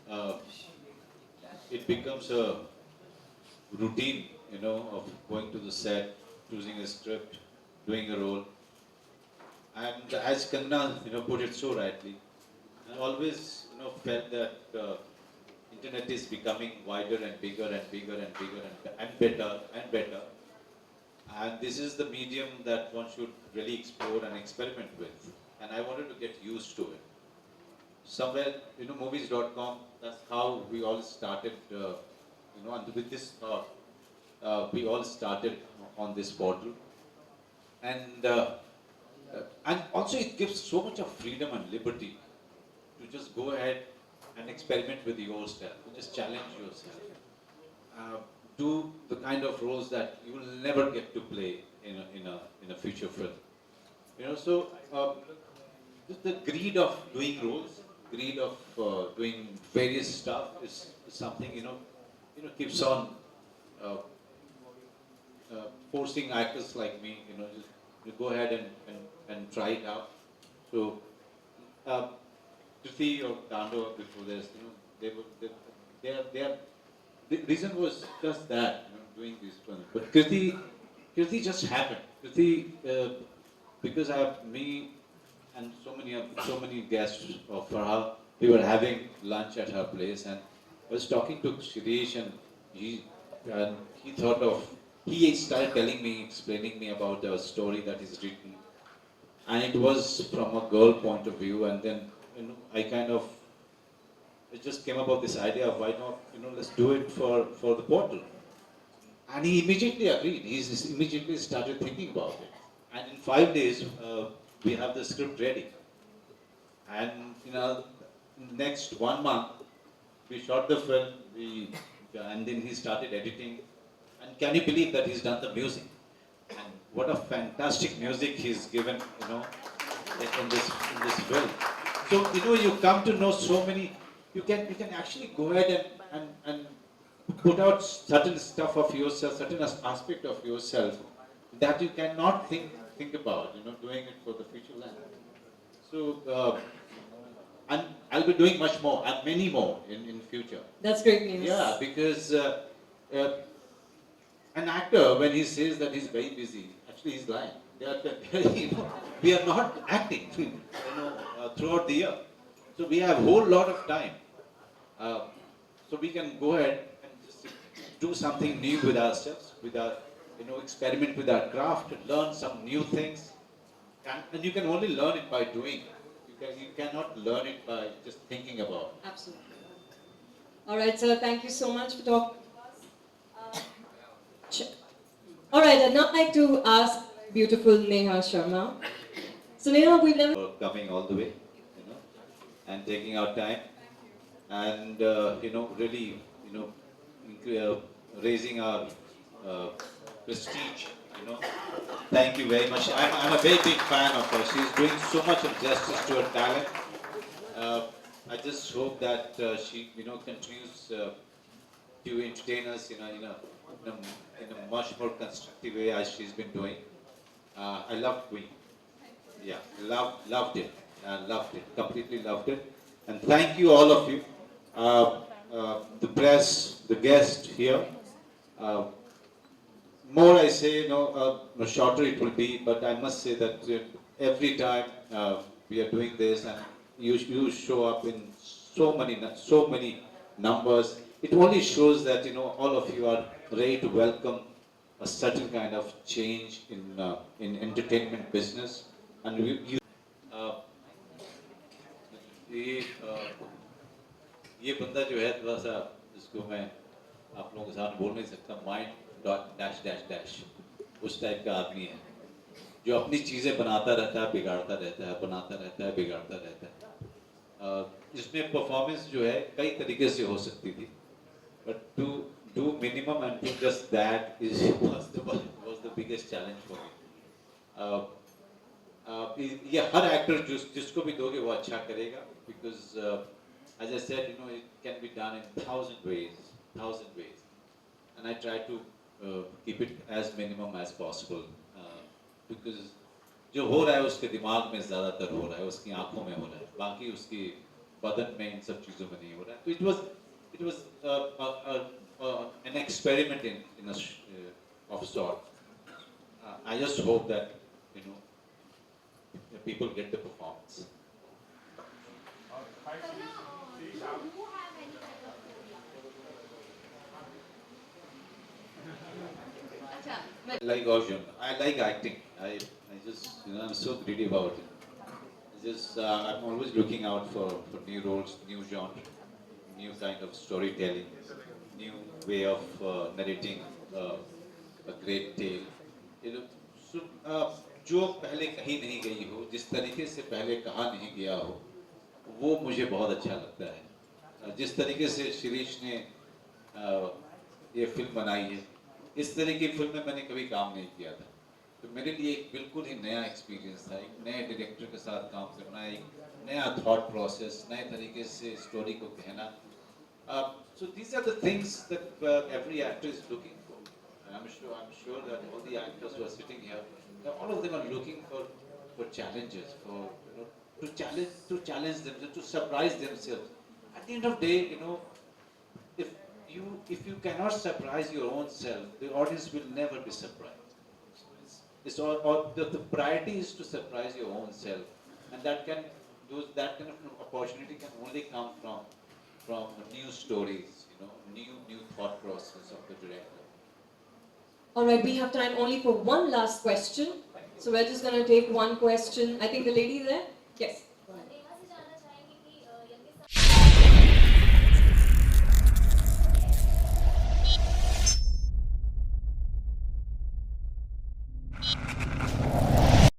uh, it becomes a routine, of going to the set, choosing a script, doing a role. And as Kanna, put it so rightly, I always, felt that internet is becoming wider and bigger and bigger and bigger and better and better. And this is the medium that one should really explore and experiment with. And I wanted to get used to it. Somewhere, movies.com, that's how we all started, and with this thought, we all started on this portal. And also it gives so much of freedom and liberty to just go ahead and experiment with yourself, to just challenge yourself. Do the kind of roles that you will never get to play in a future film. Just the greed of doing roles, greed of doing various stuff is something keeps on uh, forcing actors like me, just to go ahead and try it out. So, uh, Kriti or Tando before this, they were they are the reason was just that, doing these films. But Kriti just happened. Kriti, because I have me and so many guests of Farha, we were having lunch at her place, and I was talking to Shirish, and he thought of he started telling me, explaining me about a story that he's written, and it was from a girl point of view, and then I kind of it just came about this idea of why not, let's do it for the portal. And he immediately agreed. He immediately started thinking about it. And in 5 days, we have the script ready. And next 1 month, we shot the film. And then he started editing. And can you believe that he's done the music? And what a fantastic music he's given, in this film. So you come to know so many. You can actually go ahead and put out certain stuff of yourself, certain aspect of yourself that you cannot think about, doing it for the future land. So, and I'll be doing much more, and many more in future. That's great news. Yeah, because uh, an actor, when he says that he's very busy, actually he's lying. We are not acting, throughout the year. So we have a whole lot of time. Uh, so we can go ahead and just do something new with ourselves, experiment with our craft, learn some new things. And you can only learn it by doing. You cannot learn it by just thinking about it. Absolutely. All right, sir. Thank you so much for talking to us. All right, I'd now like to ask beautiful Neha Sharma. So Neha, we've never For coming all the way, and taking our time, and really, raising our prestige. Thank you very much. I'm a very big fan of her. She's doing so much of justice to her talent. Uh, I just hope that she, continues to entertain us, in a much more constructive way as she's been doing. I love Queen. Yeah, loved it. Loved it. Completely loved it. And thank you, all of you. The press, the guest here. Uh, More I say, the shorter it will be, but I must say that every time we are doing this, and you show up in so many numbers, it only shows that all of you are ready to welcome a certain kind of change in entertainment business, and uh, ये ये बंदा जो है थोड़ा सा जिसको मैं आप लोगों के साथ बोल नहीं सकता, mind dot dash dash dash उस टाइप का आदमी है जो अपनी चीज़ें बनाता रहता है, बिगाड़ता रहता है, बनाता रहता है, बिगाड़ता रहता है। इसमें परफॉर्मेंस जो है कई तरीके से हो सकती थी, but to do minimum and do just that was the biggest challenge for me. ये हर एक्टर जिसको भी दोगे वो अच्छा करेगा, because as I said, it can be done in thousand ways, and I try to keep it as minimum as possible, because जो हो रहा है उसके दिमाग में ज़्यादातर हो रहा है, उसकी आंखों में हो रहा है, बाकी उसकी बदन में इन सब चीज़ों में नहीं हो रहा है. So it was an experiment in of sort. I just hope that you know the people get the performance. I like all genre. I like acting. I just I'm so greedy about it. I'm always looking out for new roles, new genre, new kind of storytelling, new way of narrating a great tale. You know, so, जो पहले कही नहीं गई हो, जिस तरीके से पहले कहा नहीं गया हो, वो मुझे बहुत अच्छा लगता है. जिस तरीके से शिरीष ने ये फिल्म बनाई है, इस तरह की फिल्म में मैंने कभी काम नहीं किया था. तो मेरे लिए एक बिल्कुल ही नया एक्सपीरियंस था. एक नए डायरेक्टर के साथ काम करना, एक नया थॉट प्रोसेस, नए तरीके से स्टोरी को कहना. So these are the things that every actor is looking for. And I'm sure that all the actors who are sitting here, all of them are looking for challenges, for to challenge themselves, to surprise themselves. At the end of the day, if if you cannot surprise your own self, the audience will never be surprised. It's all the priority is to surprise your own self, and that kind of opportunity can only come from new stories, new thought process of the director. All right, we have time only for one last question. So we're just going to take one question. I think the lady there? Yes.